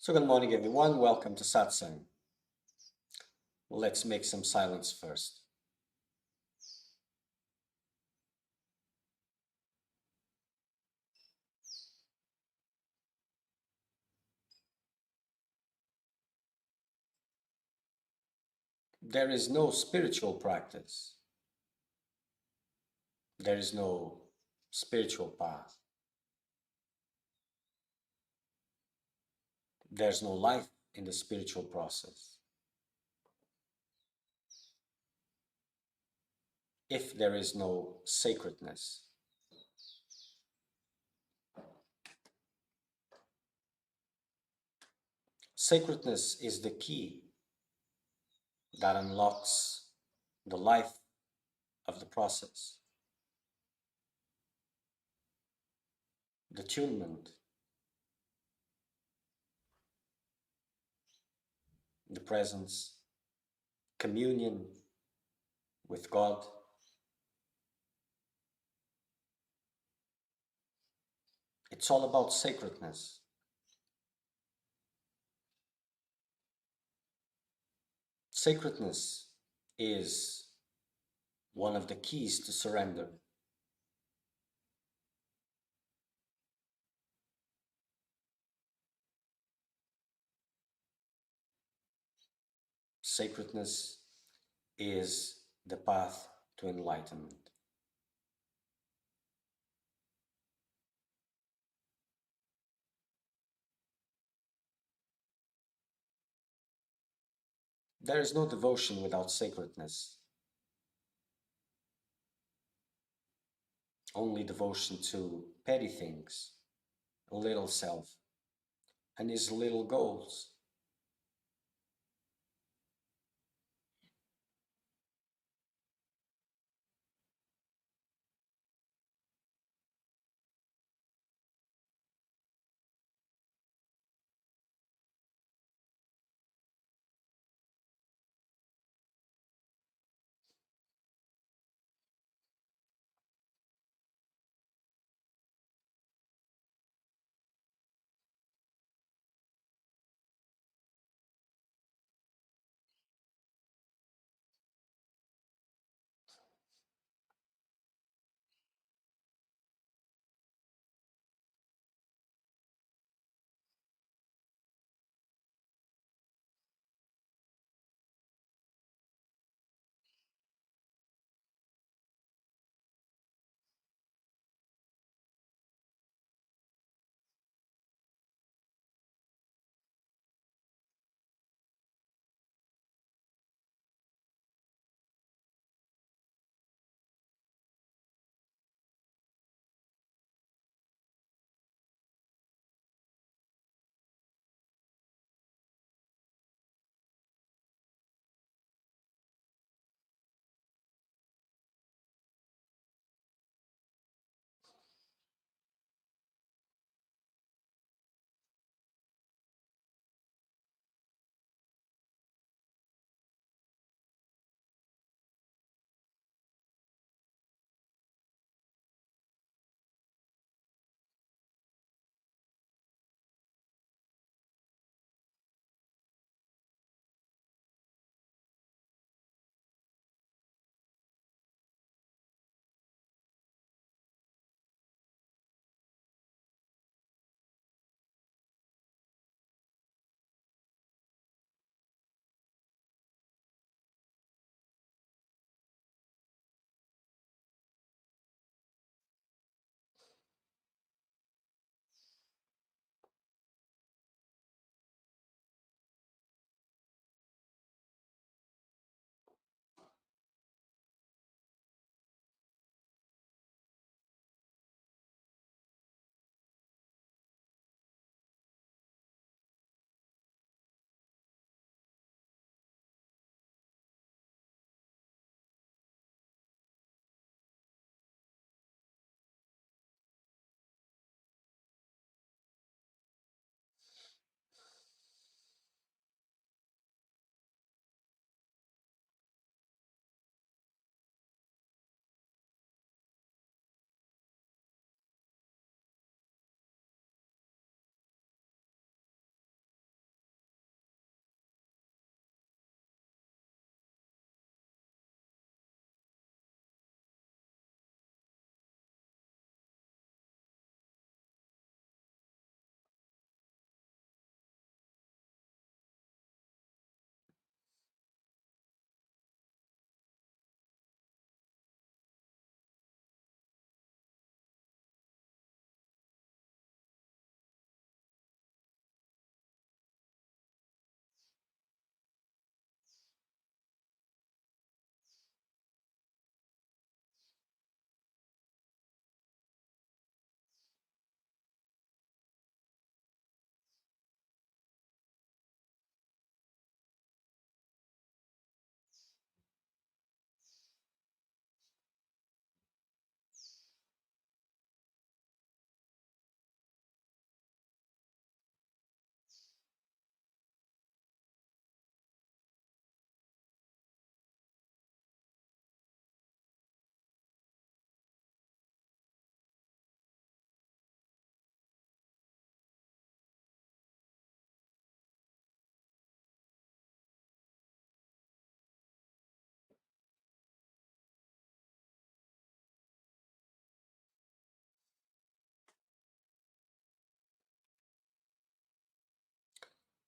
So good morning everyone, welcome to Satsang. Let's make some silence first. There is no spiritual practice. There is no spiritual path. There's no life in the spiritual process. If there is no sacredness. Sacredness is the key that unlocks the life of the process. The attunement, the presence, communion with God. It's all about sacredness. Sacredness is one of the keys to surrender. Sacredness is the path to enlightenment. There is no devotion without sacredness. Only devotion to petty things, a little self, and his little goals.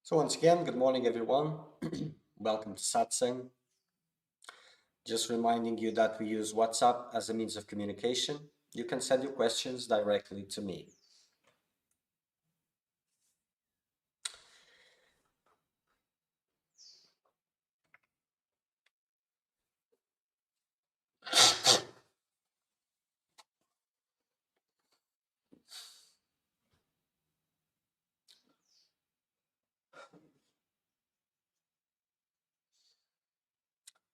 So once again, good morning everyone. Welcome to Satsang. Just reminding you that we use WhatsApp as a means of communication. You can send your questions directly to me.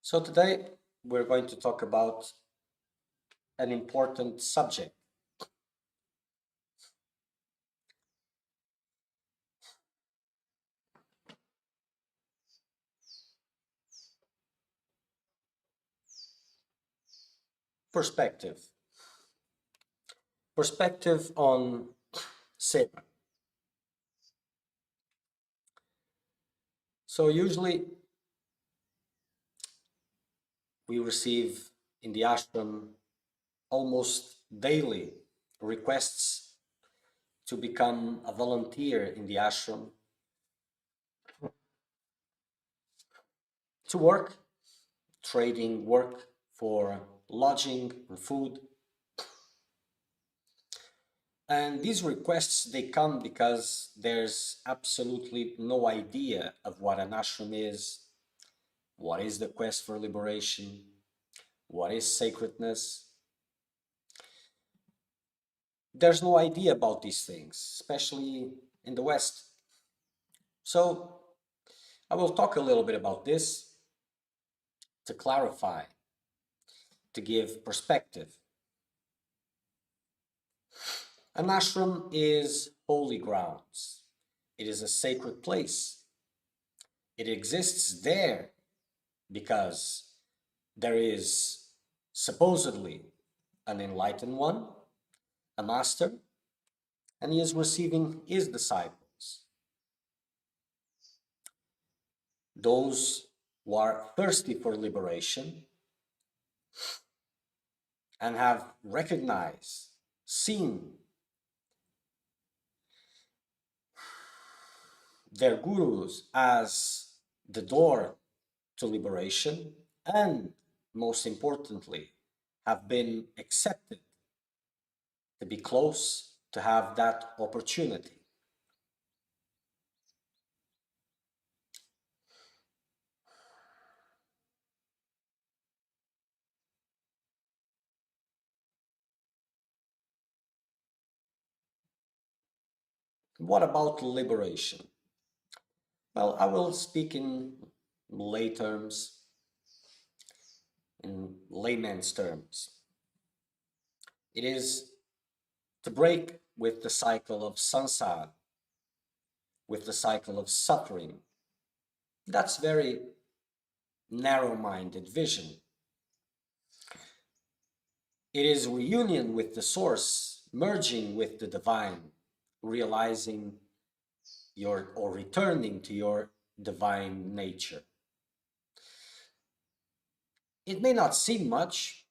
So today we're going to talk about an important subject. Perspective. Perspective on Seva. So usually we receive in the ashram almost daily requests to become a volunteer in the ashram, to work, trading work for lodging and food. And these requests, they come because there's absolutely no idea of what an ashram is, what is the quest for liberation, what is sacredness. There's no idea about these things, especially in the West. So I will talk a little bit about this to clarify, to give perspective. An ashram is holy grounds. It is a sacred place. It exists there because there is supposedly an enlightened one, a master, and he is receiving his disciples, those who are thirsty for liberation and have recognized, seen their gurus as the door to liberation, and most importantly, have been accepted to be close to have that opportunity. What about liberation? Well, I will speak in lay terms, in layman's terms. It is to break with the cycle of samsara, with the cycle of suffering. That's very narrow-minded vision. It is reunion with the source, merging with the divine, realizing your or returning to your divine nature. It may not seem much,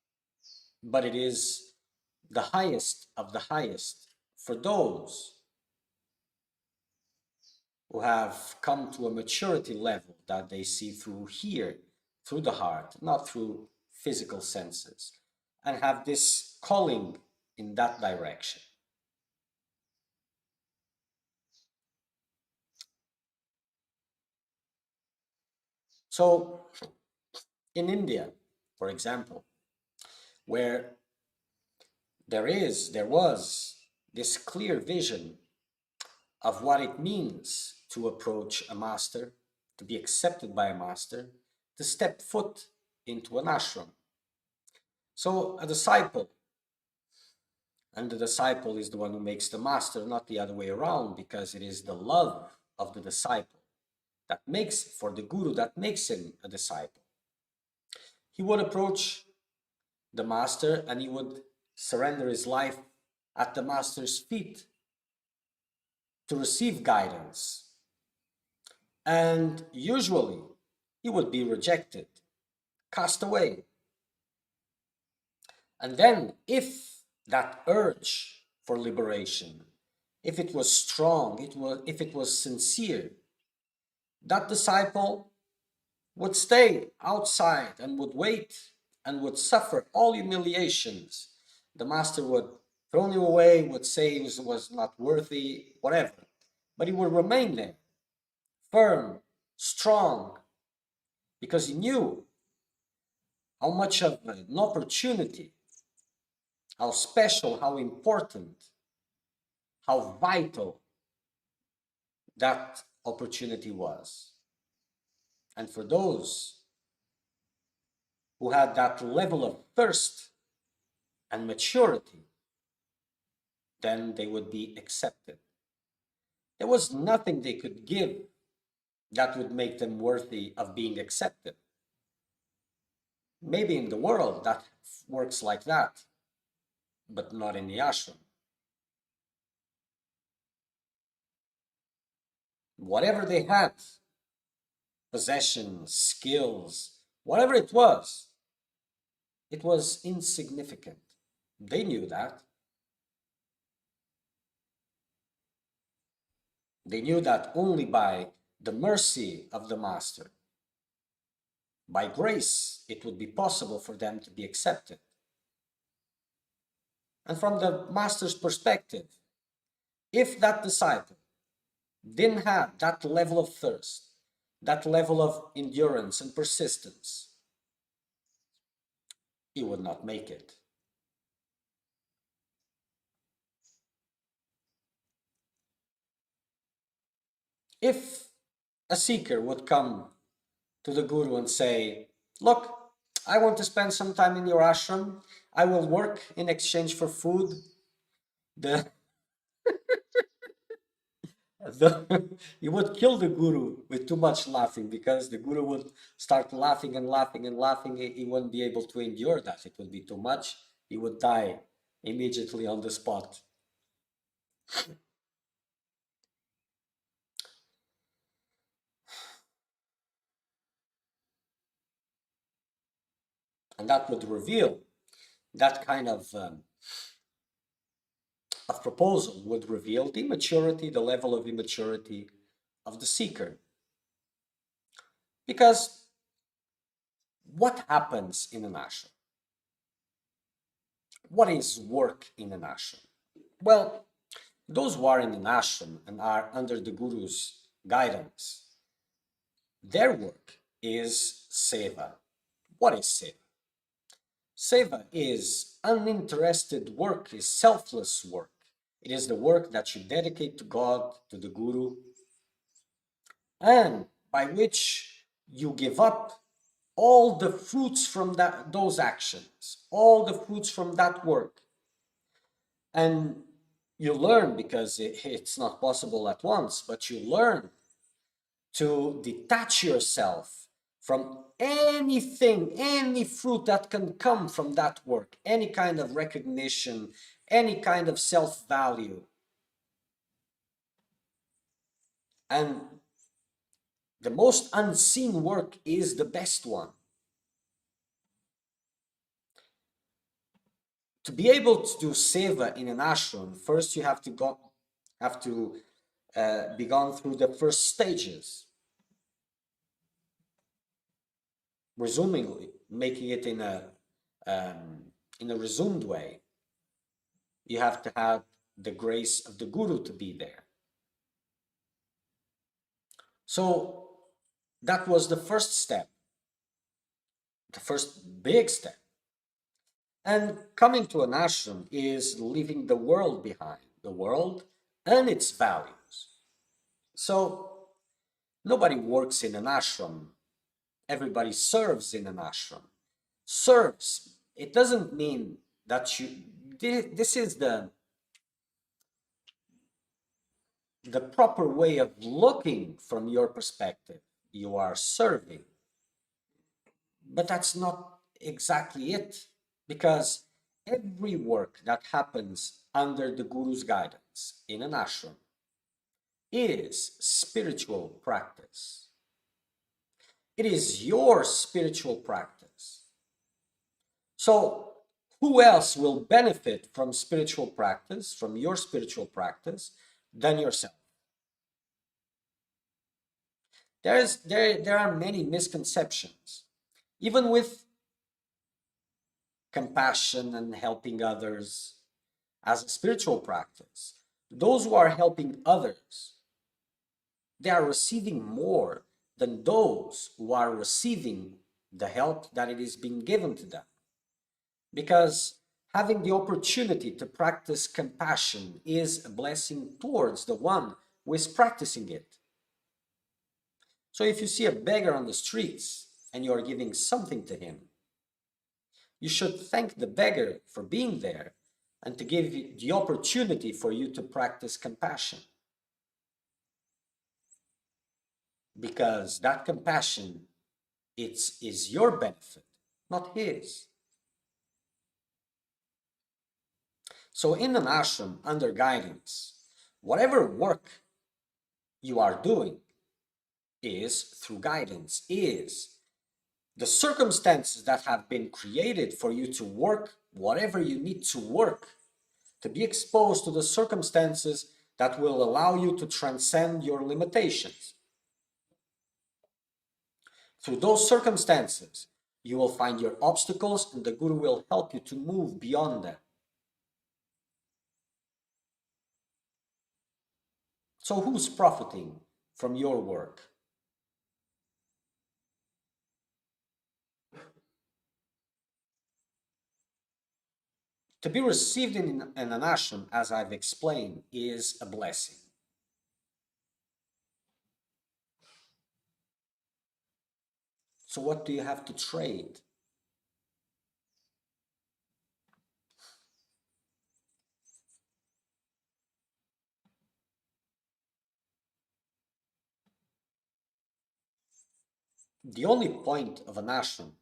but it is the highest of the highest for those who have come to a maturity level that they see through here, through the heart, not through physical senses, and have this calling in that direction. So in India, for example, where there was this clear vision of what it means to approach a master, to be accepted by a master, to step foot into an ashram. So a disciple, and the disciple is the one who makes the master, not the other way around, because it is the love of the disciple that makes, for the guru, that makes him a disciple. He would approach the master and he would surrender his life at the master's feet to receive guidance. And usually he would be rejected, cast away. And then, if that urge for liberation, if it was strong, if it was sincere, that disciple would stay outside and would wait and would suffer all humiliations. The master would throw him away, would say he was not worthy, whatever. But he would remain there, firm, strong, because he knew how much of an opportunity, how special, how important, how vital that opportunity was. And for those who had that level of thirst and maturity, then they would be accepted. There was nothing they could give that would make them worthy of being accepted. Maybe in the world that works like that, but not in the ashram. Whatever they had, possessions, skills, whatever it was insignificant. They knew that. They knew that only by the mercy of the Master, by grace, it would be possible for them to be accepted. And from the Master's perspective, if that disciple didn't have that level of thirst, that level of endurance and persistence, he would not make it. If a seeker would come to the Guru and say, look, I want to spend some time in your ashram, I will work in exchange for food, you would kill the Guru with too much laughing, because the Guru would start laughing and laughing and laughing. He wouldn't be able to endure that. It would be too much. He would die immediately on the spot. And that would reveal, that kind of proposal would reveal the immaturity, the level of immaturity of the seeker. Because what happens in an ashram? What is work in an ashram? Well, those who are in an ashram and are under the Guru's guidance, their work is Seva. What is Seva? Seva is uninterested work, is selfless work. It is the work that you dedicate to God, to the Guru, and by which you give up all the fruits from those actions, all the fruits from that work. And you learn, because it's not possible at once, but you learn to detach yourself from anything, any fruit that can come from that work, any kind of recognition, any kind of self-value. And the most unseen work is the best one. To be able to do seva in an ashram, first you have to be gone through the first stages, resumingly making it in a resumed way. You have to have the grace of the Guru to be there. So that was the first step, the first big step. And coming to an ashram is leaving the world behind, the world and its values. So nobody works in an ashram. Everybody serves in an ashram. Serves, it doesn't mean that you, this is the proper way of looking from your perspective. You are serving. But that's not exactly it, because every work that happens under the Guru's guidance in an ashram is spiritual practice. It is your spiritual practice. So who else will benefit from spiritual practice, from your spiritual practice, than yourself? There are many misconceptions, even with compassion and helping others as a spiritual practice. Those who are helping others, they are receiving more than those who are receiving the help that it is being given to them. Because having the opportunity to practice compassion is a blessing towards the one who is practicing it. So if you see a beggar on the streets and you are giving something to him, you should thank the beggar for being there and to give you the opportunity for you to practice compassion. Because that compassion, is your benefit, not his. So in an ashram under guidance, whatever work you are doing is through guidance, is the circumstances that have been created for you to work whatever you need to work, to be exposed to the circumstances that will allow you to transcend your limitations. Through those circumstances, you will find your obstacles and the Guru will help you to move beyond them. So who's profiting from your work? To be received in an ashram, as I've explained, is a blessing. So what do you have to trade? The only point of an ashram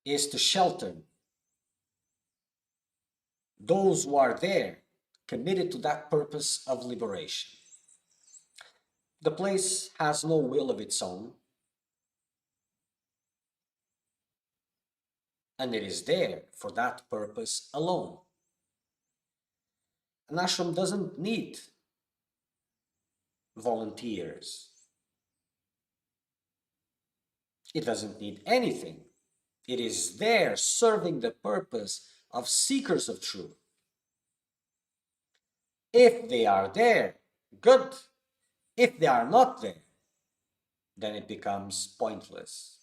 is to shelter those who are there committed to that purpose of liberation. The place has no will of its own, and it is there for that purpose alone. An ashram doesn't need volunteers. It doesn't need anything. It is there serving the purpose of seekers of truth. If they are there, good. If they are not there, then it becomes pointless.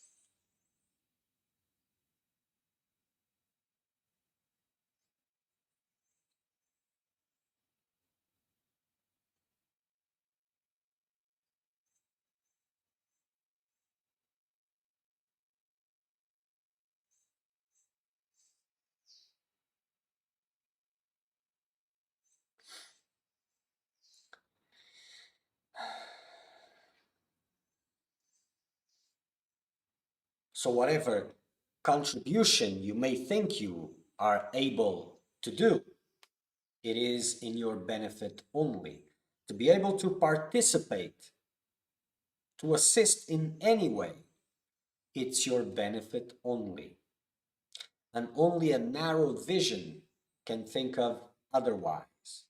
So whatever contribution you may think you are able to do, it is in your benefit only. To be able to participate, to assist in any way, it's your benefit only. And only a narrow vision can think of otherwise,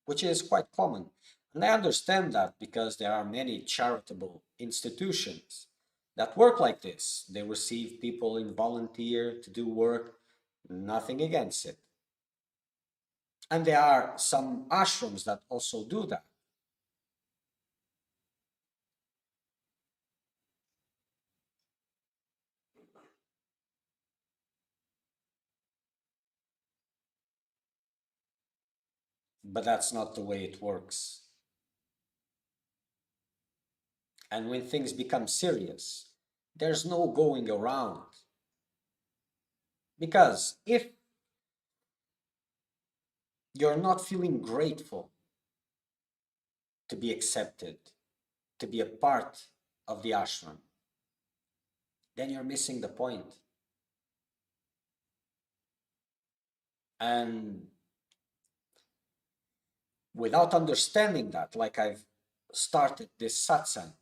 which is quite common. And I understand that because there are many charitable institutions that work like this. They receive people in volunteer to do work, nothing against it. And there are some ashrams that also do that. But that's not the way it works. And when things become serious, there's no going around. Because if you're not feeling grateful to be accepted, to be a part of the ashram, then you're missing the point. And without understanding that, like I've started this satsang,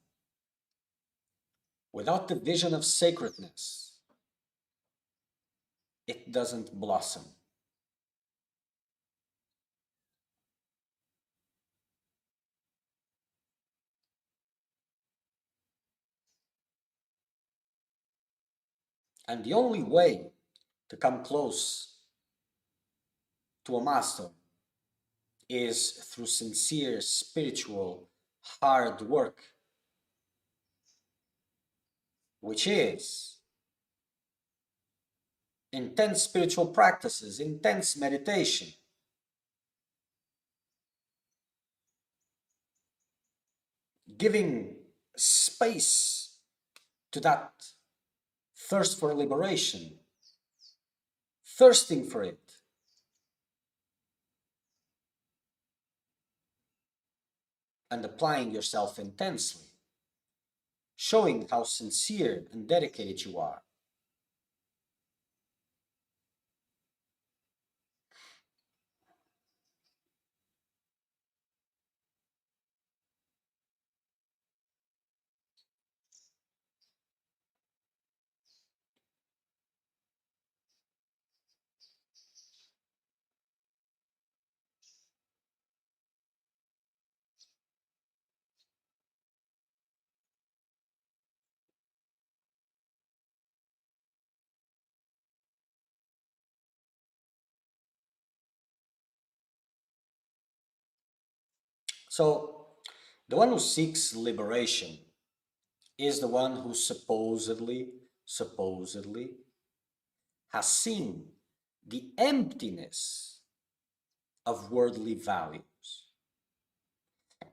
without the vision of sacredness, it doesn't blossom. And the only way to come close to a master is through sincere spiritual hard work, which is intense spiritual practices, intense meditation, giving space to that thirst for liberation, thirsting for it, and applying yourself intensely, showing how sincere and dedicated you are. So, the one who seeks liberation is the one who supposedly has seen the emptiness of worldly values,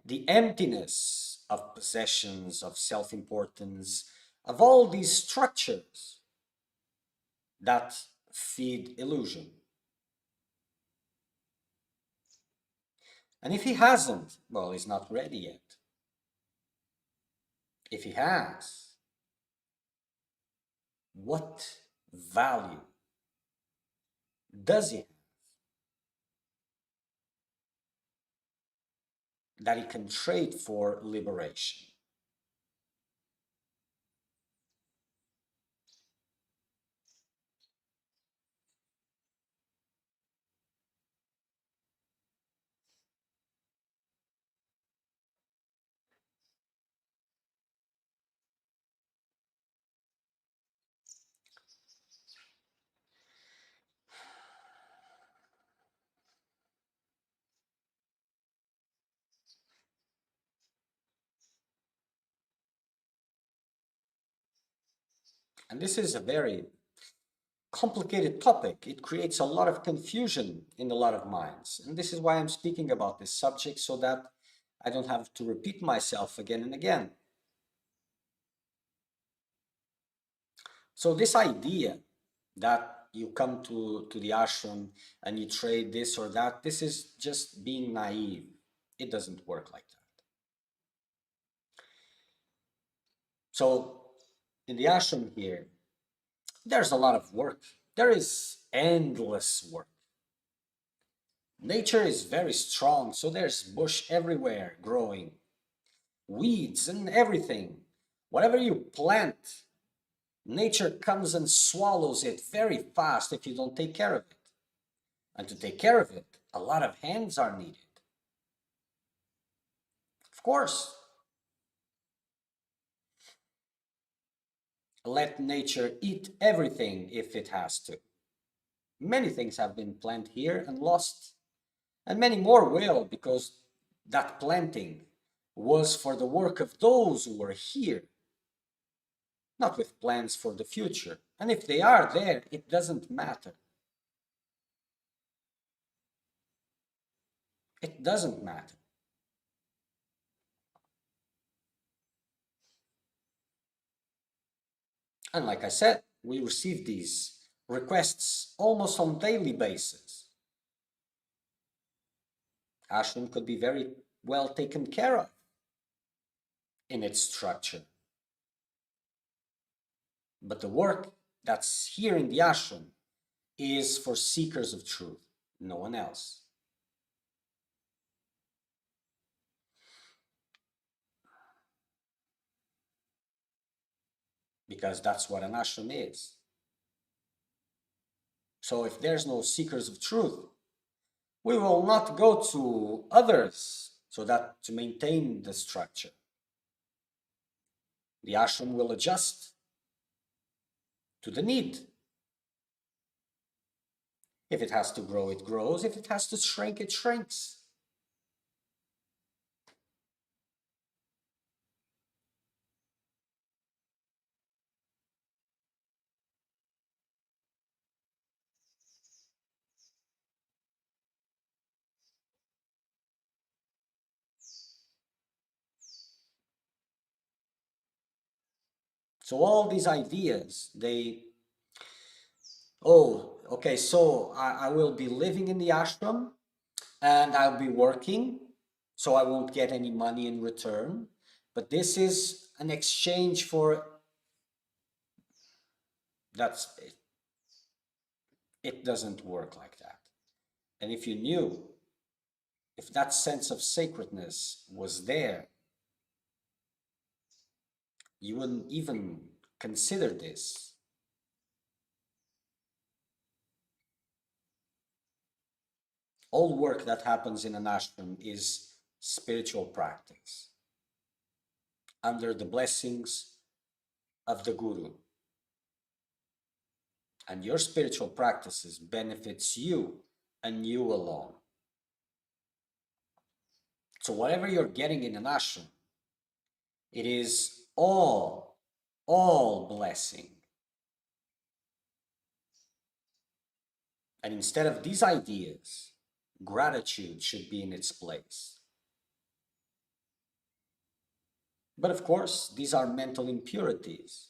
the emptiness of possessions, of self-importance, of all these structures that feed illusion. And if he hasn't, well, he's not ready yet. If he has, what value does he have that he can trade for liberation? And this is a very complicated topic. It creates a lot of confusion in a lot of minds. And this is why I'm speaking about this subject, so that I don't have to repeat myself again and again. So this idea that you come to the ashram and you trade this or that, this is just being naive. It doesn't work like that. So in the ashram here, there's a lot of work. There is endless work. Nature is very strong, so there's bush everywhere growing, weeds and everything. Whatever you plant, nature comes and swallows it very fast if you don't take care of it. And to take care of it, a lot of hands are needed. Of course, let nature eat everything if it has to. Many things have been planted here and lost, and many more will, because that planting was for the work of those who were here, not with plans for the future. And if they are there, it doesn't matter. It doesn't matter. And like I said, we receive these requests almost on daily basis. Ashram could be very well taken care of in its structure. But the work that's here in the ashram is for seekers of truth, no one else. Because that's what an ashram is. So if there's no seekers of truth, we will not go to others so that to maintain the structure. The ashram will adjust to the need. If it has to grow, it grows. If it has to shrink, it shrinks. So all these ideas, okay, so I will be living in the ashram and I'll be working, so I won't get any money in return. But this is an exchange for, that's it. It doesn't work like that. And if you knew, if that sense of sacredness was there, you wouldn't even consider this. All work that happens in an ashram is spiritual practice under the blessings of the guru. And your spiritual practices benefits you and you alone. So whatever you're getting in an ashram, it is all blessing. And instead of these ideas, gratitude should be in its place. But of course, these are mental impurities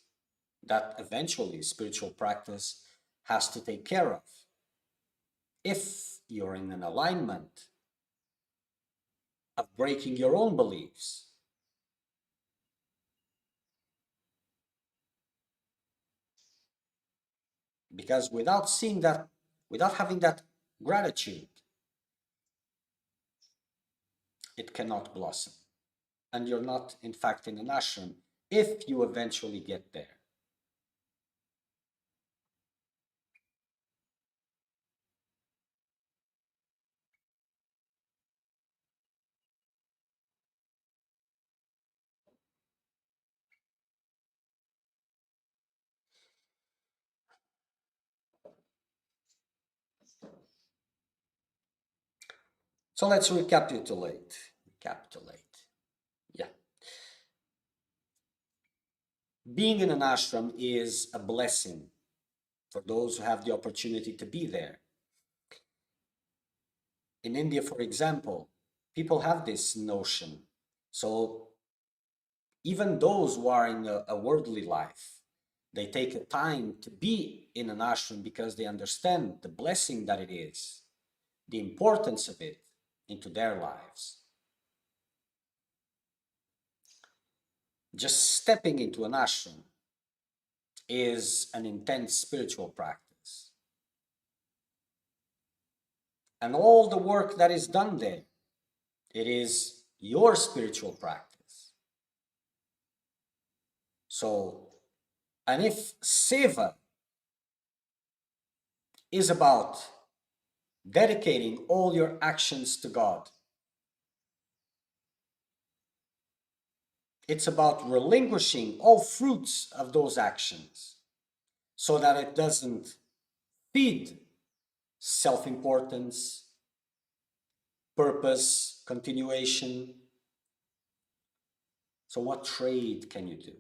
that eventually spiritual practice has to take care of. If you're in an alignment of breaking your own beliefs, because without seeing that, without having that gratitude, it cannot blossom. And you're not, in fact, in an ashram if you eventually get there. So let's recapitulate. Yeah. Being in an ashram is a blessing for those who have the opportunity to be there. In India, for example, people have this notion. So even those who are in a worldly life, they take a time to be in an ashram because they understand the blessing that it is, the importance of it into their lives. Just stepping into an ashram is an intense spiritual practice. And all the work that is done there, it is your spiritual practice. So, and if Seva is about dedicating all your actions to God, it's about relinquishing all fruits of those actions so that it doesn't feed self-importance, purpose, continuation. So what trade can you do?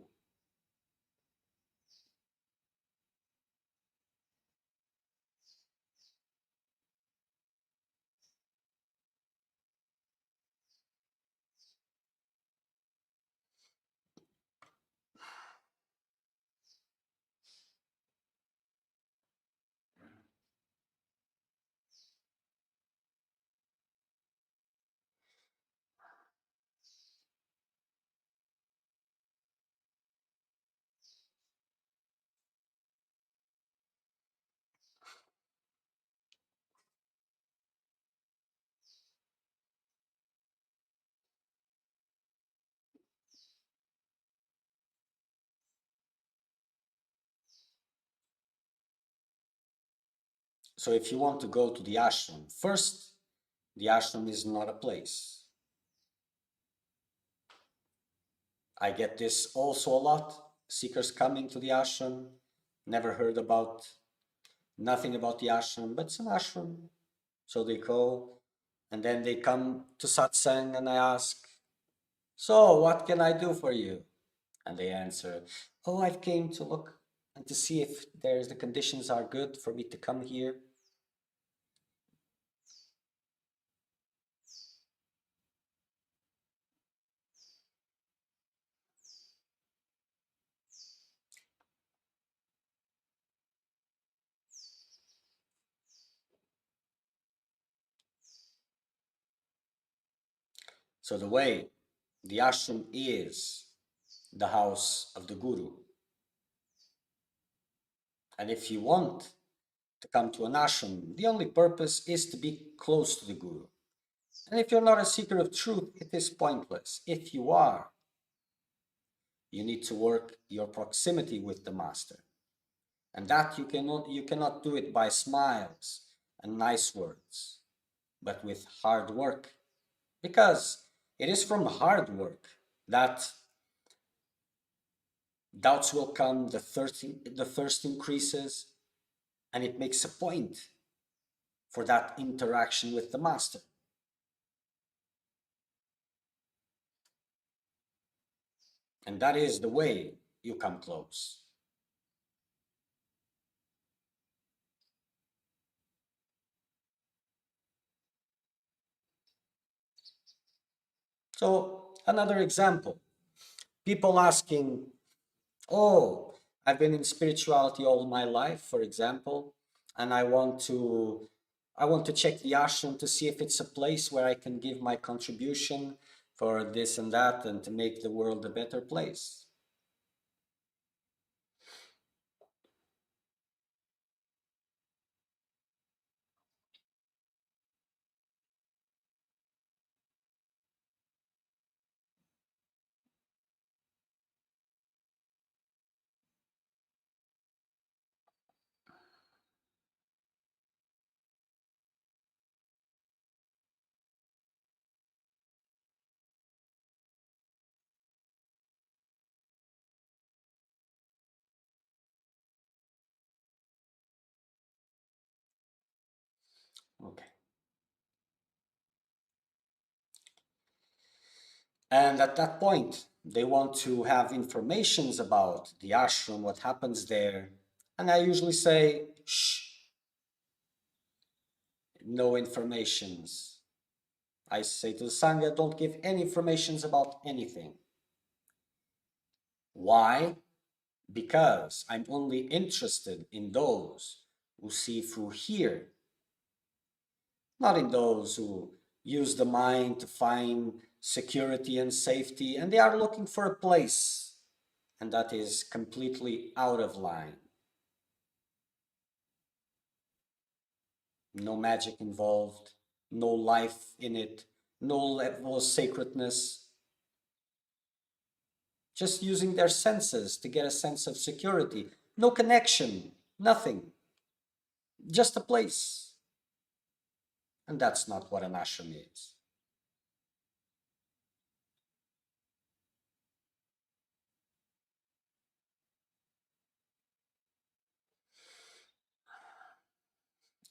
So if you want to go to the ashram, first, the ashram is not a place. I get this also a lot. Seekers coming to the ashram, never heard about, nothing about the ashram, but it's an ashram. So they go, and then they come to satsang, and I ask, so what can I do for you? And they answer, oh, I've came to look and to see if the conditions are good for me to come here. So the ashram is the house of the guru. And if you want to come to an ashram, the only purpose is to be close to the guru. And if you're not a seeker of truth, it is pointless. If you are, you need to work your proximity with the master. And that you cannot do it by smiles and nice words, but with hard work. Because it is from hard work that doubts will come, the thirst increases, and it makes a point for that interaction with the master. And that is the way you come close. So another example, people asking, oh, I've been in spirituality all my life, for example, and I want to check the ashram to see if it's a place where I can give my contribution for this and that and to make the world a better place. Okay. And at that point, they want to have informations about the ashram, what happens there. And I usually say, shh, no informations. I say to the Sangha, don't give any informations about anything. Why? Because I'm only interested in those who see through here, not in those who use the mind to find security and safety, and they are looking for a place, and that is completely out of line. No magic involved, no life in it, no level of sacredness. Just using their senses to get a sense of security. No connection, nothing. Just a place. And that's not what an ashram is.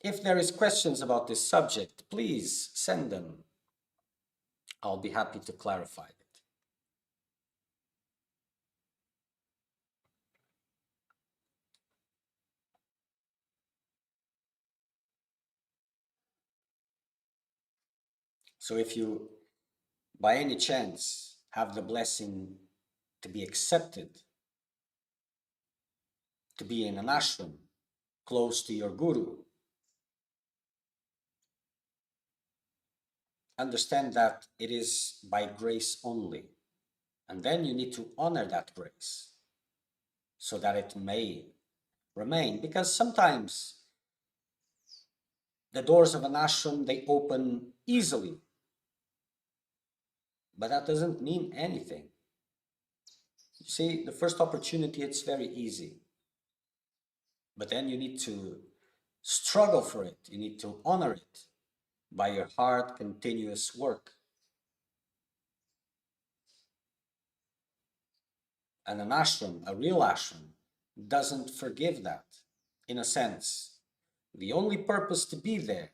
If there is questions about this subject, please send them. I'll be happy to clarify it. So if you, by any chance, have the blessing to be accepted, to be in an ashram, close to your guru, understand that it is by grace only. And then you need to honor that grace so that it may remain. Because sometimes the doors of an ashram, they open easily, but that doesn't mean anything. You see, the first opportunity, it's very easy. But then you need to struggle for it. You need to honor it by your hard, continuous work. And an ashram, a real ashram, doesn't forgive that. In a sense, the only purpose to be there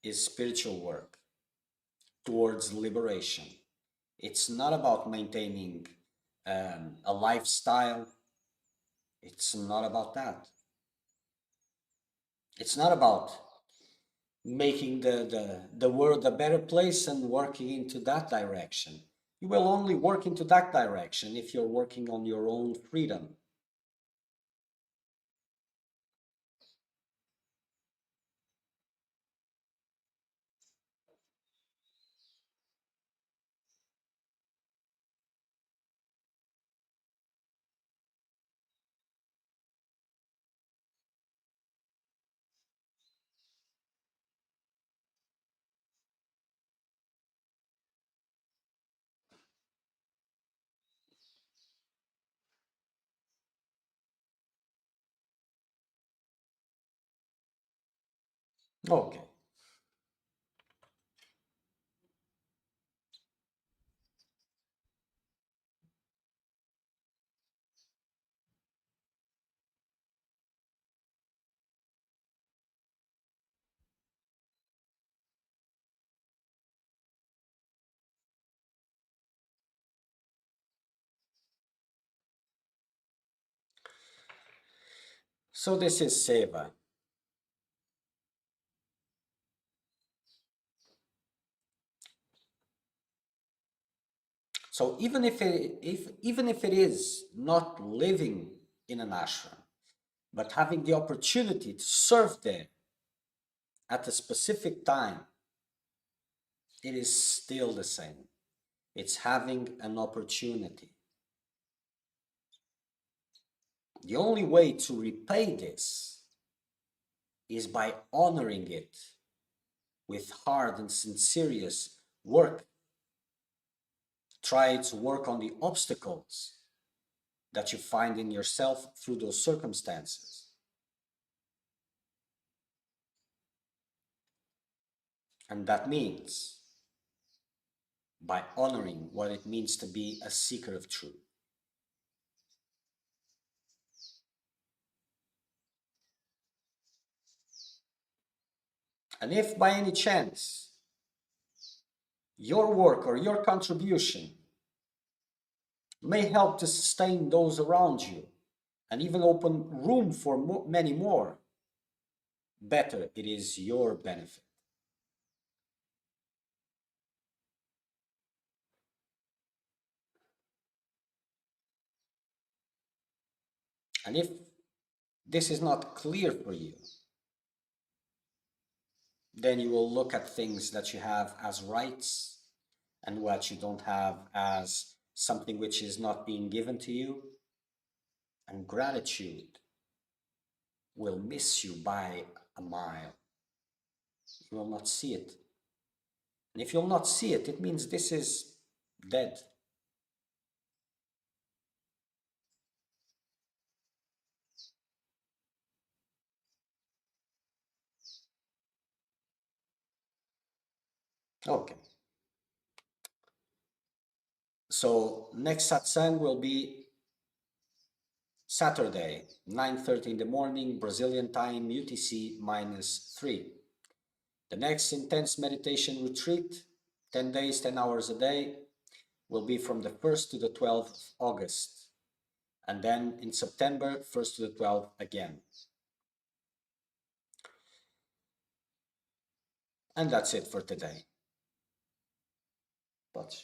is spiritual work towards liberation. It's not about maintaining a lifestyle. It's not about that. It's not about making the world a better place and working into that direction. You will only work into that direction if you're working on your own freedom. Okay. So this is Seva. So even if it is not living in an ashram, but having the opportunity to serve there at a specific time, it is still the same. It's having an opportunity. The only way to repay this is by honoring it with hard and sincere work. Try to work on the obstacles that you find in yourself through those circumstances. And that means by honoring what it means to be a seeker of truth. And if by any chance your work or your contribution may help to sustain those around you and even open room for many more, better it is your benefit. And if this is not clear for you, then you will look at things that you have as rights and what you don't have as something which is not being given to you. And gratitude will miss you by a mile. You will not see it. And if you'll not see it, it means this is dead. Okay. So next satsang will be Saturday, 9:30 in the morning, Brazilian time, UTC -3. The next intense meditation retreat, 10 days, 10 hours a day, will be from the 1st to the 12th of August. And then in September, 1st to the 12th again. And that's it for today. But